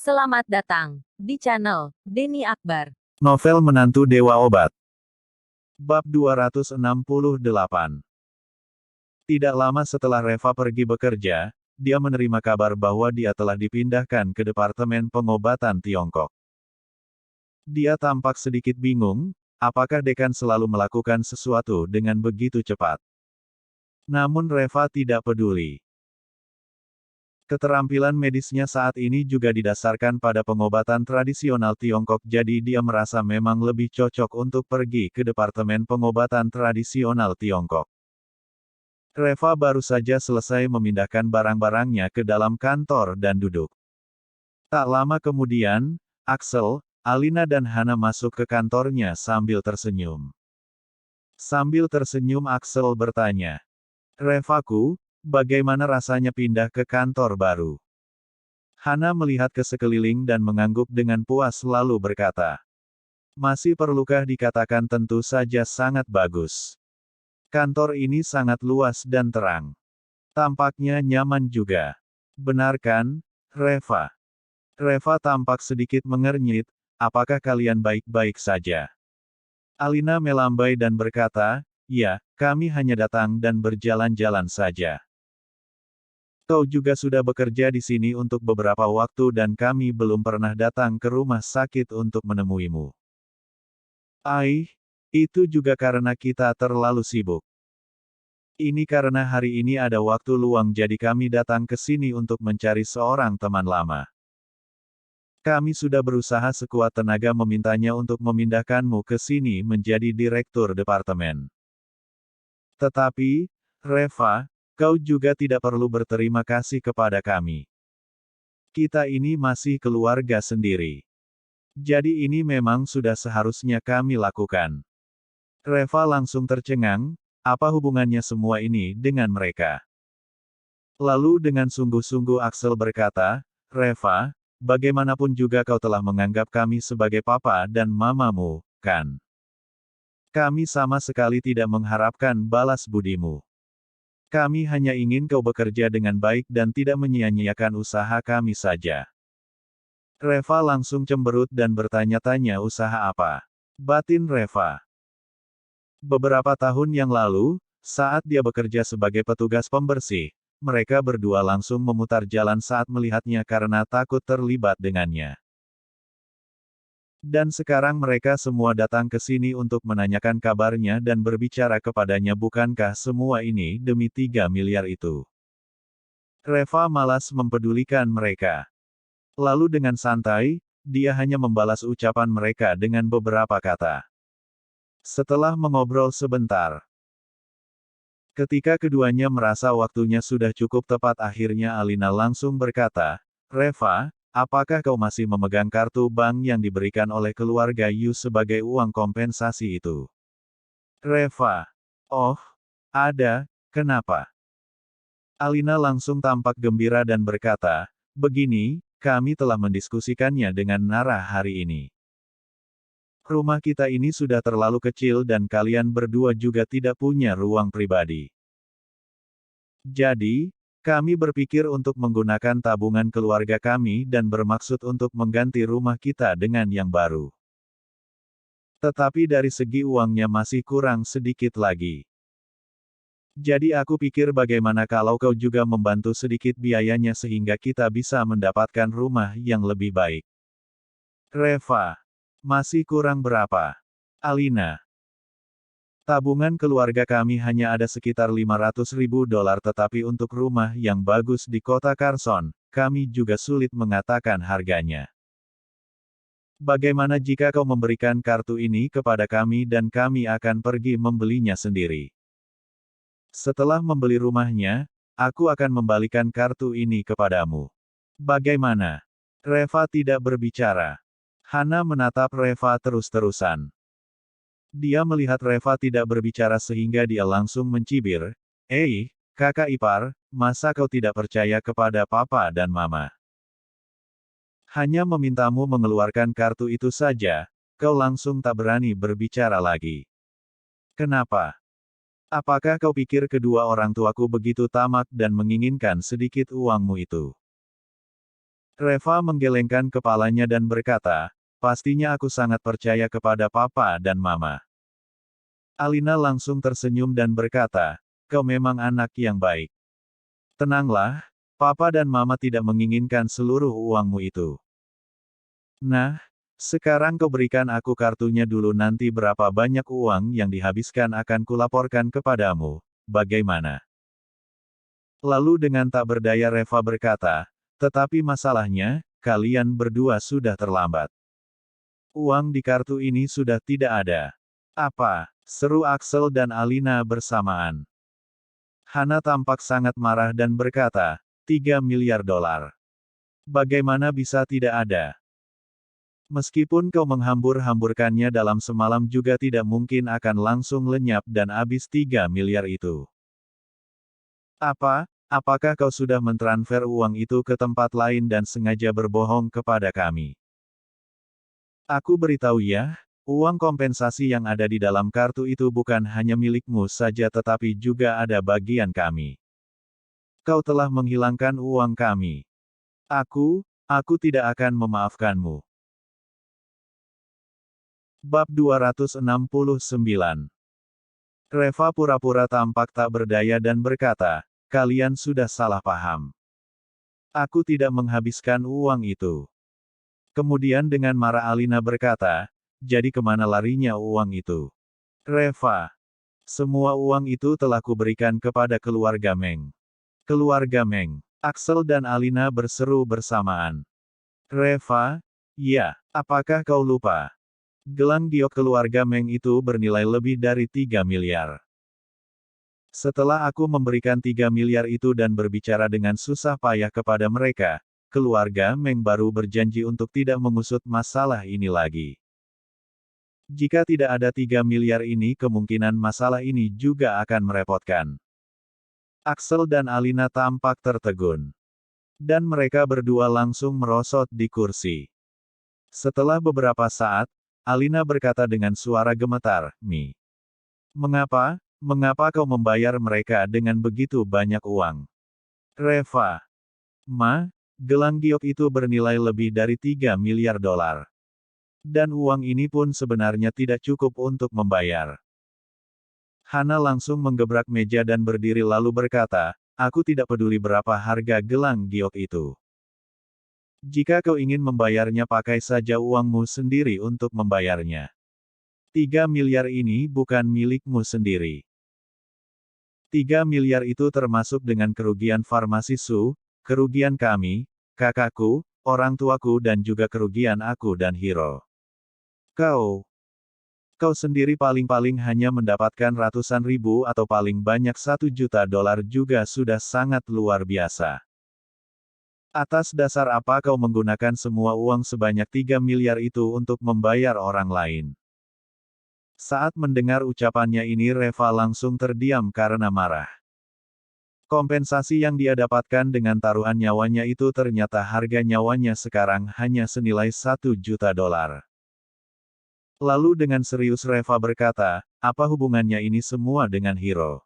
Selamat datang di channel Denny Akbar. Novel Menantu Dewa Obat. Bab 268. Tidak lama setelah Reva pergi bekerja, dia menerima kabar bahwa dia telah dipindahkan ke Departemen Pengobatan Tiongkok. Dia tampak sedikit bingung, apakah dekan selalu melakukan sesuatu dengan begitu cepat. Namun Reva tidak peduli. Keterampilan medisnya saat ini juga didasarkan pada pengobatan tradisional Tiongkok, jadi dia merasa memang lebih cocok untuk pergi ke Departemen Pengobatan Tradisional Tiongkok. Reva baru saja selesai memindahkan barang-barangnya ke dalam kantor dan duduk. Tak lama kemudian, Axel, Alina dan Hana masuk ke kantornya sambil tersenyum. Sambil tersenyum Axel bertanya, "Revaku, bagaimana rasanya pindah ke kantor baru?" Hana melihat ke sekeliling dan mengangguk dengan puas lalu berkata, "Masih perlukah dikatakan, tentu saja sangat bagus. Kantor ini sangat luas dan terang. Tampaknya nyaman juga. Benar kan, Reva?" Reva tampak sedikit mengernyit, "Apakah kalian baik-baik saja?" Alina melambai dan berkata, "Ya, kami hanya datang dan berjalan-jalan saja. Kau juga sudah bekerja di sini untuk beberapa waktu dan kami belum pernah datang ke rumah sakit untuk menemuimu. Itu juga karena kita terlalu sibuk. Ini karena hari ini ada waktu luang jadi kami datang ke sini untuk mencari seorang teman lama. Kami sudah berusaha sekuat tenaga memintanya untuk memindahkanmu ke sini menjadi direktur departemen. Tetapi, Reva, kau juga tidak perlu berterima kasih kepada kami. Kita ini masih keluarga sendiri. Jadi ini memang sudah seharusnya kami lakukan." Reva langsung tercengang, apa hubungannya semua ini dengan mereka? Lalu dengan sungguh-sungguh Axel berkata, "Reva, bagaimanapun juga kau telah menganggap kami sebagai papa dan mamamu, kan? Kami sama sekali tidak mengharapkan balas budimu. Kami hanya ingin kau bekerja dengan baik dan tidak menyia-nyiakan usaha kami saja." Reva langsung cemberut dan bertanya-tanya, usaha apa? Batin Reva. Beberapa tahun yang lalu, saat dia bekerja sebagai petugas pembersih, mereka berdua langsung memutar jalan saat melihatnya karena takut terlibat dengannya. Dan sekarang mereka semua datang ke sini untuk menanyakan kabarnya dan berbicara kepadanya, bukankah semua ini demi 3 miliar itu? Reva malas mempedulikan mereka. Lalu dengan santai, dia hanya membalas ucapan mereka dengan beberapa kata. Setelah mengobrol sebentar, ketika keduanya merasa waktunya sudah cukup tepat, akhirnya Alina langsung berkata, "Reva, apakah kau masih memegang kartu bank yang diberikan oleh keluarga Yu sebagai uang kompensasi itu?" Reva, "Oh, ada, kenapa?" Alina langsung tampak gembira dan berkata, "Begini, kami telah mendiskusikannya dengan Nara hari ini. Rumah kita ini sudah terlalu kecil dan kalian berdua juga tidak punya ruang pribadi. Jadi, kami berpikir untuk menggunakan tabungan keluarga kami dan bermaksud untuk mengganti rumah kita dengan yang baru. Tetapi dari segi uangnya masih kurang sedikit lagi. Jadi aku pikir bagaimana kalau kau juga membantu sedikit biayanya sehingga kita bisa mendapatkan rumah yang lebih baik." Reva, "Masih kurang berapa?" Alina, "Tabungan keluarga kami hanya ada sekitar $500.000, tetapi untuk rumah yang bagus di kota Carson, kami juga sulit mengatakan harganya. Bagaimana jika kau memberikan kartu ini kepada kami dan kami akan pergi membelinya sendiri? Setelah membeli rumahnya, aku akan membalikan kartu ini kepadamu. Bagaimana?" Reva tidak berbicara. Hana menatap Reva terus-terusan. Dia melihat Reva tidak berbicara sehingga dia langsung mencibir, kakak ipar, masa kau tidak percaya kepada papa dan mama? Hanya memintamu mengeluarkan kartu itu saja, kau langsung tak berani berbicara lagi. Kenapa? Apakah kau pikir kedua orang tuaku begitu tamak dan menginginkan sedikit uangmu itu? Reva menggelengkan kepalanya dan berkata, pastinya aku sangat percaya kepada papa dan mama. Alina langsung tersenyum dan berkata, kau memang anak yang baik. Tenanglah, papa dan mama tidak menginginkan seluruh uangmu itu. Nah, sekarang kau berikan aku kartunya dulu, nanti berapa banyak uang yang dihabiskan akan kulaporkan kepadamu, bagaimana? Lalu dengan tak berdaya Reva berkata, tetapi masalahnya, kalian berdua sudah terlambat. Uang di kartu ini sudah tidak ada. Apa? Seru Axel dan Alina bersamaan. Hana tampak sangat marah dan berkata, 3 miliar dolar. Bagaimana bisa tidak ada? Meskipun kau menghambur-hamburkannya dalam semalam juga tidak mungkin akan langsung lenyap dan habis 3 miliar itu. Apa? Apakah kau sudah mentransfer uang itu ke tempat lain dan sengaja berbohong kepada kami? Aku beritahu ya, uang kompensasi yang ada di dalam kartu itu bukan hanya milikmu saja tetapi juga ada bagian kami. Kau telah menghilangkan uang kami. Aku tidak akan memaafkanmu. Bab 269. Reva pura-pura tampak tak berdaya dan berkata, kalian sudah salah paham. Aku tidak menghabiskan uang itu. Kemudian dengan marah Alina berkata, jadi kemana larinya uang itu? Reva, semua uang itu telah kuberikan kepada keluarga Meng. Keluarga Meng. Axel dan Alina berseru bersamaan. Reva, ya, apakah kau lupa? Gelang giok keluarga Meng itu bernilai lebih dari 3 miliar. Setelah aku memberikan 3 miliar itu dan berbicara dengan susah payah kepada mereka, keluarga Meng baru berjanji untuk tidak mengusut masalah ini lagi. Jika tidak ada 3 miliar ini kemungkinan masalah ini juga akan merepotkan. Axel dan Alina tampak tertegun. Dan mereka berdua langsung merosot di kursi. Setelah beberapa saat, Alina berkata dengan suara gemetar, Mi. Mengapa kau membayar mereka dengan begitu banyak uang? Reva. Gelang giok itu bernilai lebih dari 3 miliar dolar. Dan uang ini pun sebenarnya tidak cukup untuk membayar. Hana langsung menggebrak meja dan berdiri lalu berkata, aku tidak peduli berapa harga gelang giok itu. Jika kau ingin membayarnya pakai saja uangmu sendiri untuk membayarnya. 3 miliar ini bukan milikmu sendiri. 3 miliar itu termasuk dengan kerugian farmasi Su, kerugian kami, kakakku, orang tuaku dan juga kerugian aku dan Hiro. Kau sendiri paling-paling hanya mendapatkan ratusan ribu atau paling banyak 1 juta dolar juga sudah sangat luar biasa. Atas dasar apa kau menggunakan semua uang sebanyak 3 miliar itu untuk membayar orang lain? Saat mendengar ucapannya ini Reva langsung terdiam karena marah. Kompensasi yang dia dapatkan dengan taruhan nyawanya itu ternyata harga nyawanya sekarang hanya senilai 1 juta dolar. Lalu dengan serius Reva berkata, apa hubungannya ini semua dengan Hiro?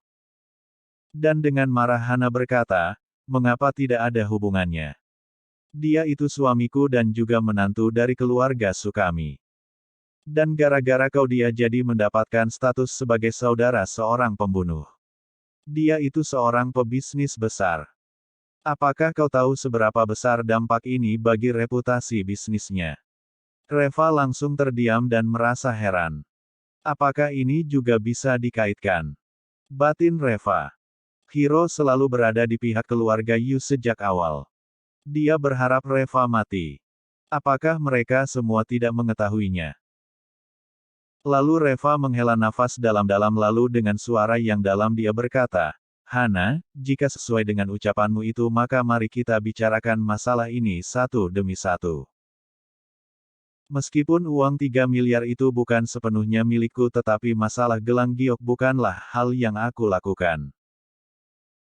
Dan dengan marah Hana berkata, mengapa tidak ada hubungannya? Dia itu suamiku dan juga menantu dari keluarga Sukami. Dan gara-gara kau dia jadi mendapatkan status sebagai saudara seorang pembunuh. Dia itu seorang pebisnis besar. Apakah kau tahu seberapa besar dampak ini bagi reputasi bisnisnya? Reva langsung terdiam dan merasa heran. Apakah ini juga bisa dikaitkan? Batin Reva. Hiro selalu berada di pihak keluarga Yu sejak awal. Dia berharap Reva mati. Apakah mereka semua tidak mengetahuinya? Lalu Reva menghela nafas dalam-dalam lalu dengan suara yang dalam dia berkata, Hana, jika sesuai dengan ucapanmu itu maka mari kita bicarakan masalah ini satu demi satu. Meskipun uang 3 miliar itu bukan sepenuhnya milikku tetapi masalah gelang giok bukanlah hal yang aku lakukan.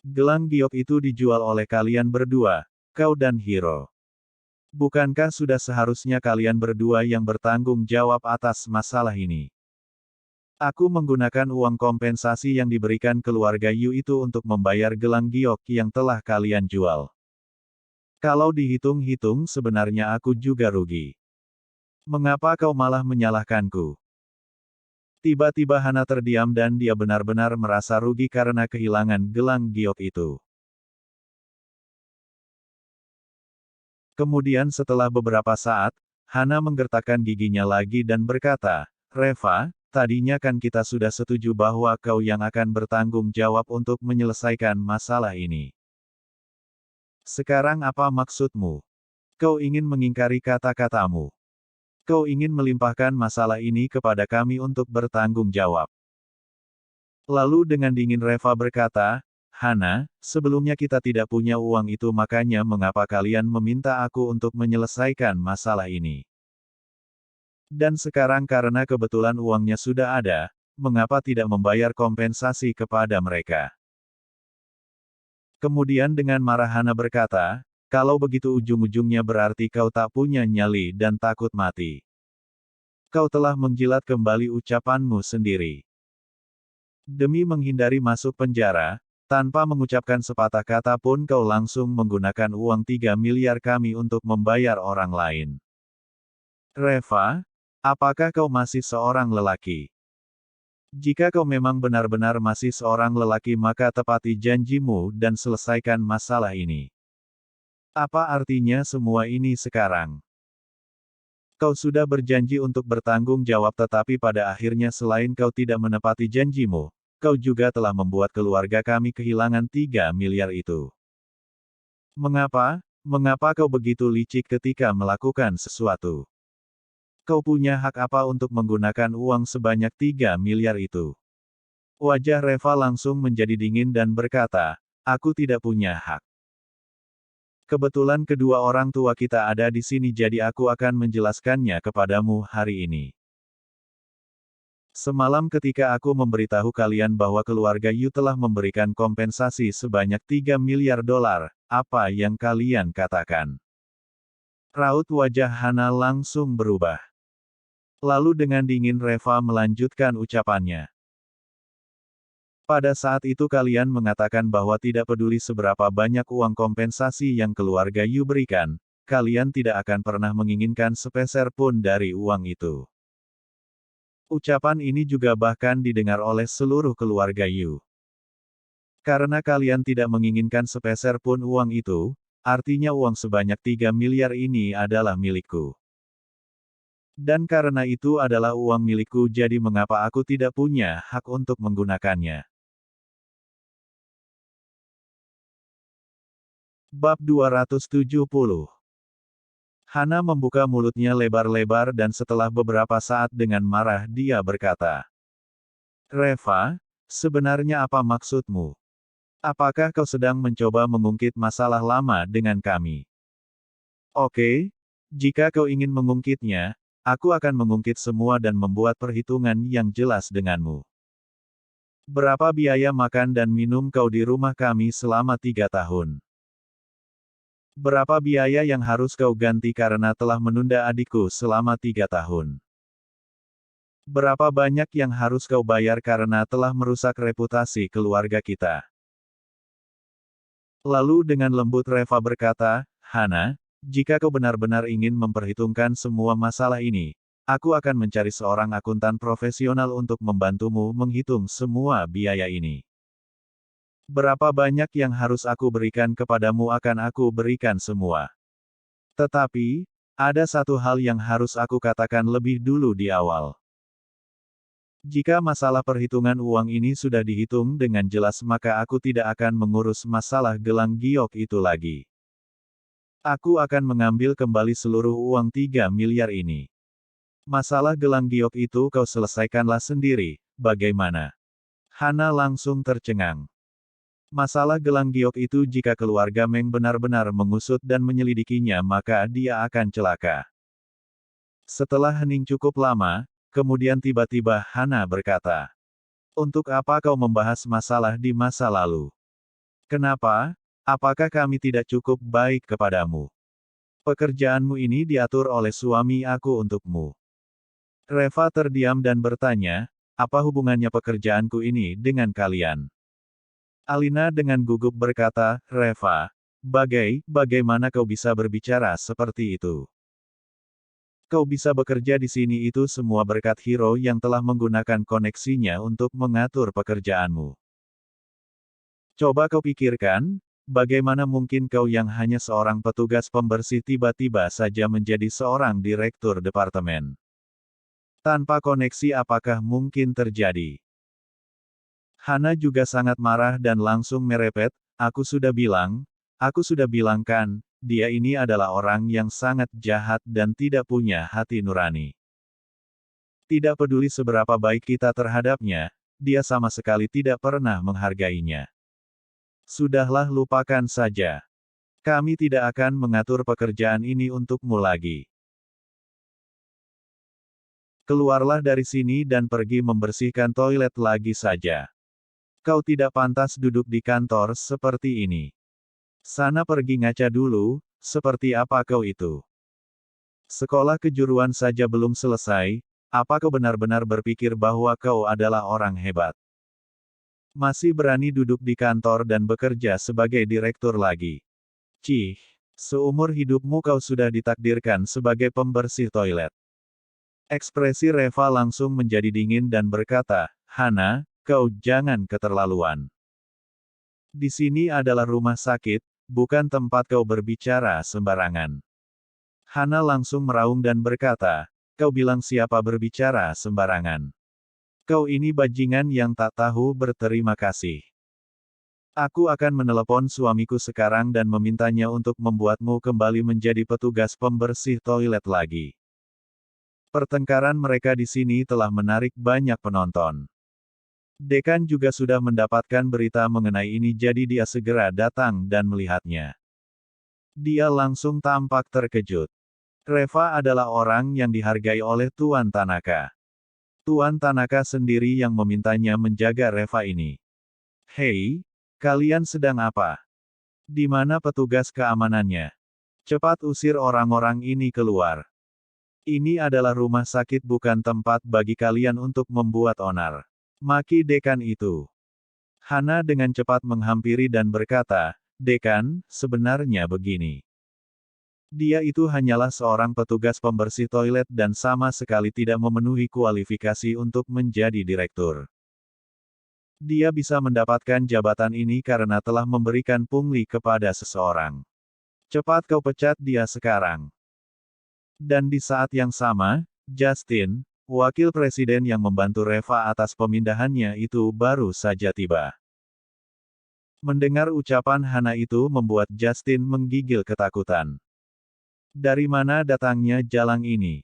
Gelang giok itu dijual oleh kalian berdua, kau dan Hiro. Bukankah sudah seharusnya kalian berdua yang bertanggung jawab atas masalah ini? Aku menggunakan uang kompensasi yang diberikan keluarga Yu itu untuk membayar gelang giok yang telah kalian jual. Kalau dihitung-hitung sebenarnya aku juga rugi. Mengapa kau malah menyalahkanku? Tiba-tiba Hana terdiam dan dia benar-benar merasa rugi karena kehilangan gelang giok itu. Kemudian setelah beberapa saat, Hana menggertakkan giginya lagi dan berkata, Reva, tadinya kan kita sudah setuju bahwa kau yang akan bertanggung jawab untuk menyelesaikan masalah ini. Sekarang apa maksudmu? Kau ingin mengingkari kata-katamu. Kau ingin melimpahkan masalah ini kepada kami untuk bertanggung jawab. Lalu dengan dingin Reva berkata, Hana, sebelumnya kita tidak punya uang itu makanya mengapa kalian meminta aku untuk menyelesaikan masalah ini? Dan sekarang karena kebetulan uangnya sudah ada, mengapa tidak membayar kompensasi kepada mereka? Kemudian dengan marah Hana berkata, kalau begitu ujung-ujungnya berarti kau tak punya nyali dan takut mati. Kau telah menjilat kembali ucapanmu sendiri. Demi menghindari masuk penjara, tanpa mengucapkan sepatah kata pun kau langsung menggunakan uang 3 miliar kami untuk membayar orang lain. Reva, apakah kau masih seorang lelaki? Jika kau memang benar-benar masih seorang lelaki maka tepati janjimu dan selesaikan masalah ini. Apa artinya semua ini sekarang? Kau sudah berjanji untuk bertanggung jawab tetapi pada akhirnya selain kau tidak menepati janjimu, kau juga telah membuat keluarga kami kehilangan 3 miliar itu. Mengapa? Mengapa kau begitu licik ketika melakukan sesuatu? Kau punya hak apa untuk menggunakan uang sebanyak 3 miliar itu? Wajah Reva langsung menjadi dingin dan berkata, aku tidak punya hak. Kebetulan kedua orang tua kita ada di sini jadi aku akan menjelaskannya kepadamu hari ini. Semalam ketika aku memberitahu kalian bahwa keluarga Yu telah memberikan kompensasi sebanyak 3 miliar dolar, apa yang kalian katakan? Raut wajah Hana langsung berubah. Lalu dengan dingin Reva melanjutkan ucapannya. Pada saat itu kalian mengatakan bahwa tidak peduli seberapa banyak uang kompensasi yang keluarga Yu berikan, kalian tidak akan pernah menginginkan sepeser pun dari uang itu. Ucapan ini juga bahkan didengar oleh seluruh keluarga Yu. Karena kalian tidak menginginkan sepeser pun uang itu, artinya uang sebanyak 3 miliar ini adalah milikku. Dan karena itu adalah uang milikku jadi mengapa aku tidak punya hak untuk menggunakannya. Bab 270. Hana membuka mulutnya lebar-lebar dan setelah beberapa saat dengan marah dia berkata. Reva, sebenarnya apa maksudmu? Apakah kau sedang mencoba mengungkit masalah lama dengan kami? Oke, jika kau ingin mengungkitnya, aku akan mengungkit semua dan membuat perhitungan yang jelas denganmu. Berapa biaya makan dan minum kau di rumah kami selama 3 tahun? Berapa biaya yang harus kau ganti karena telah menunda adikku selama 3 tahun? Berapa banyak yang harus kau bayar karena telah merusak reputasi keluarga kita? Lalu dengan lembut Reva berkata, Hana, jika kau benar-benar ingin memperhitungkan semua masalah ini, aku akan mencari seorang akuntan profesional untuk membantumu menghitung semua biaya ini. Berapa banyak yang harus aku berikan kepadamu akan aku berikan semua. Tetapi, ada satu hal yang harus aku katakan lebih dulu di awal. Jika masalah perhitungan uang ini sudah dihitung dengan jelas maka aku tidak akan mengurus masalah gelang giok itu lagi. Aku akan mengambil kembali seluruh uang 3 miliar ini. Masalah gelang giok itu kau selesaikanlah sendiri, bagaimana? Hana langsung tercengang. Masalah gelang giok itu jika keluarga Meng benar-benar mengusut dan menyelidikinya maka dia akan celaka. Setelah hening cukup lama, kemudian tiba-tiba Hana berkata. Untuk apa kau membahas masalah di masa lalu? Kenapa? Apakah kami tidak cukup baik kepadamu? Pekerjaanmu ini diatur oleh suami aku untukmu. Reva terdiam dan bertanya, apa hubungannya pekerjaanku ini dengan kalian? Alina dengan gugup berkata, Reva, Bagaimana kau bisa berbicara seperti itu? Kau bisa bekerja di sini itu semua berkat Hiro yang telah menggunakan koneksinya untuk mengatur pekerjaanmu. Coba kau pikirkan, bagaimana mungkin kau yang hanya seorang petugas pembersih tiba-tiba saja menjadi seorang direktur departemen? Tanpa koneksi apakah mungkin terjadi? Hana juga sangat marah dan langsung merepet, aku sudah bilang kan, dia ini adalah orang yang sangat jahat dan tidak punya hati nurani. Tidak peduli seberapa baik kita terhadapnya, dia sama sekali tidak pernah menghargainya. Sudahlah, lupakan saja. Kami tidak akan mengatur pekerjaan ini untukmu lagi. Keluarlah dari sini dan pergi membersihkan toilet lagi saja. Kau tidak pantas duduk di kantor seperti ini. Sana pergi ngaca dulu, seperti apa kau itu? Sekolah kejuruan saja belum selesai, apa kau benar-benar berpikir bahwa kau adalah orang hebat? Masih berani duduk di kantor dan bekerja sebagai direktur lagi. Cih, seumur hidupmu kau sudah ditakdirkan sebagai pembersih toilet. Ekspresi Reva langsung menjadi dingin dan berkata, Hana, kau jangan keterlaluan. Di sini adalah rumah sakit, bukan tempat kau berbicara sembarangan. Hana langsung meraung dan berkata, kau bilang siapa berbicara sembarangan? Kau ini bajingan yang tak tahu berterima kasih. Aku akan menelepon suamiku sekarang dan memintanya untuk membuatmu kembali menjadi petugas pembersih toilet lagi. Pertengkaran mereka di sini telah menarik banyak penonton. Dekan juga sudah mendapatkan berita mengenai ini, jadi dia segera datang dan melihatnya. Dia langsung tampak terkejut. Reva adalah orang yang dihargai oleh Tuan Tanaka. Tuan Tanaka sendiri yang memintanya menjaga Reva ini. Hei, kalian sedang apa? Di mana petugas keamanannya? Cepat usir orang-orang ini keluar. Ini adalah rumah sakit, bukan tempat bagi kalian untuk membuat onar. Maki dekan itu. Hana dengan cepat menghampiri dan berkata, Dekan, sebenarnya begini. Dia itu hanyalah seorang petugas pembersih toilet dan sama sekali tidak memenuhi kualifikasi untuk menjadi direktur. Dia bisa mendapatkan jabatan ini karena telah memberikan pungli kepada seseorang. Cepat kau pecat dia sekarang. Dan di saat yang sama, Justin, wakil presiden yang membantu Reva atas pemindahannya itu baru saja tiba. Mendengar ucapan Hana itu membuat Justin menggigil ketakutan. Dari mana datangnya jalang ini?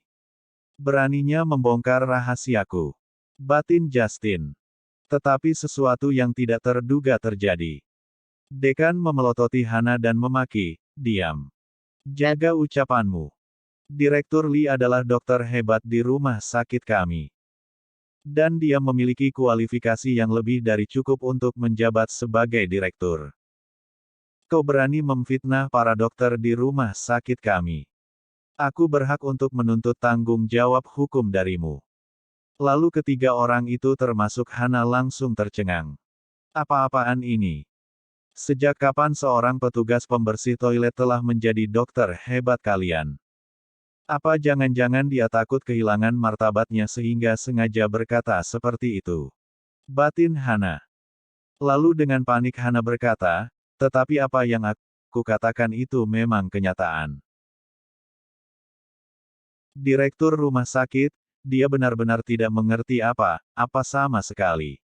Beraninya membongkar rahasiaku. Batin Justin. Tetapi sesuatu yang tidak terduga terjadi. Dekan memelototi Hana dan memaki, diam. Jaga ucapanmu. Direktur Lee adalah dokter hebat di rumah sakit kami. Dan dia memiliki kualifikasi yang lebih dari cukup untuk menjabat sebagai direktur. Kau berani memfitnah para dokter di rumah sakit kami. Aku berhak untuk menuntut tanggung jawab hukum darimu. Lalu ketiga orang itu termasuk Hana langsung tercengang. Apa-apaan ini? Sejak kapan seorang petugas pembersih toilet telah menjadi dokter hebat kalian? Apa jangan-jangan dia takut kehilangan martabatnya sehingga sengaja berkata seperti itu? Batin Hana. Lalu dengan panik Hana berkata, tetapi apa yang aku katakan itu memang kenyataan. Direktur rumah sakit, dia benar-benar tidak mengerti apa sama sekali.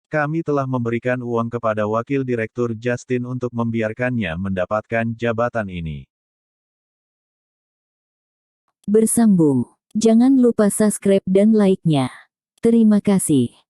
Kami telah memberikan uang kepada wakil direktur Justin untuk membiarkannya mendapatkan jabatan ini. Bersambung. Jangan lupa subscribe dan like-nya. Terima kasih.